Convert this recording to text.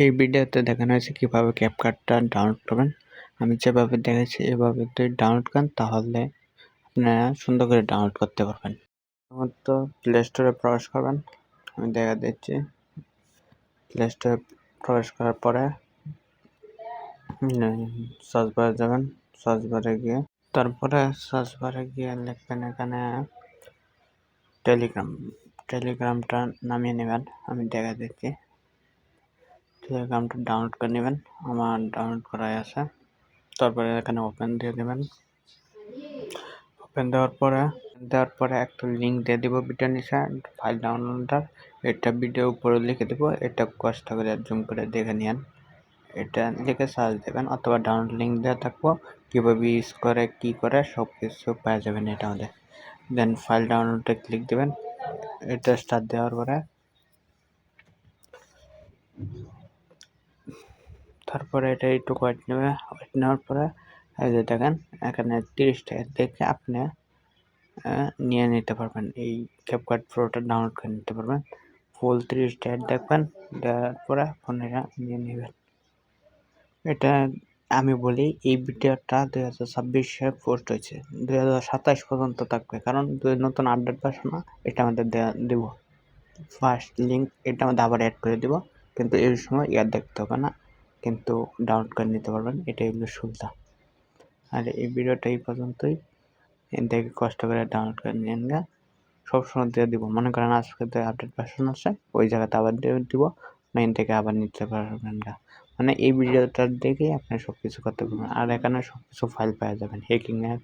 এই ভিডিওতে দেখানো হয়েছে কিভাবে ক্যাপকাটটা ডাউনলোড করবেন। আমি যেভাবে দেখাচ্ছি এভাবে যদি ডাউনলোড করেন তাহলে আপনারা সুন্দর করে ডাউনলোড করতে পারবেন। প্রথমত প্লে স্টোরে প্রবেশ করবেন। আমি দেখা দিচ্ছি। প্লে স্টোরে প্রবেশ করার পরে সার্চ বারে যাবেন। সার্চ বারে গিয়ে লিখবেন এখানে টেলিগ্রামটা নামিয়ে নেবেন। আমি দেখা দিচ্ছি। টেলিগ্রামটা ডাউনলোড করে নেবেন। আমার ডাউনলোড করাই আছে। তারপরে এখানে ওপেন দিয়ে দেবেন। ওপেন দেওয়ার পরে একটা লিঙ্ক দিয়ে দিব ভিডিওর নিচে ফাইল ডাউনলোডার। এটা ভিডিও উপরে লিখে দেবো। এটা কষ্ট করে জুম করে দেখে নিন। এটা লিখে সার্চ দেবেন অথবা ডাউনলোড লিঙ্ক দেওয়া থাকবো। কীভাবে ইউজ করে কী করে সব কিছু পেয়ে যাবেন এটা আমাদের। দেন ফাইল ডাউনলোডে ক্লিক দেবেন। এটা স্টার্ট দেওয়ার পরে তারপরে এটা একটু ওয়েট নেওয়ার পরে এই যে দেখেন এখানে 30 টাকা দেখে আপনি নিয়ে নিতে পারবেন। এই ক্যাপকাট প্রোটা ডাউনলোড করে নিতে পারবেন। ফুল 30 টাকা দেখবেন, দেওয়ার পরে ফোনেরা নিয়ে নেবেন। এটা আমি বলি এই ভিডিওটা 2026-এ পোস্ট হয়েছে, 2027 পর্যন্ত থাকবে, কারণ নতুন আপডেট ভার্সন না, এটা আমাদের দেব ফার্স্ট লিঙ্ক, এটা আমাদের আবার অ্যাড করে দেব, কিন্তু এই সময় দেখতে হবে না, কিন্তু ডাউনলোড করে নিতে পারবেন। এটাই হলো সুবিধা। আর এই ভিডিওটা এই পর্যন্তই। দেখে কষ্ট করে ডাউনলোড করে নিন গা। সবসময় দিয়ে দিব। মনে করেন আজকে আপডেট ভার্সন আছে, ওই জায়গাতে আবার দিব, মেইন থেকে আবার নিতে পারবেন গা। মানে এই ভিডিওটা দেখে আপনি সব কিছু করতে পারবেন। আর এখানে সব কিছু ফাইল পেয়ে যাবেন। হ্যাকিংয়ের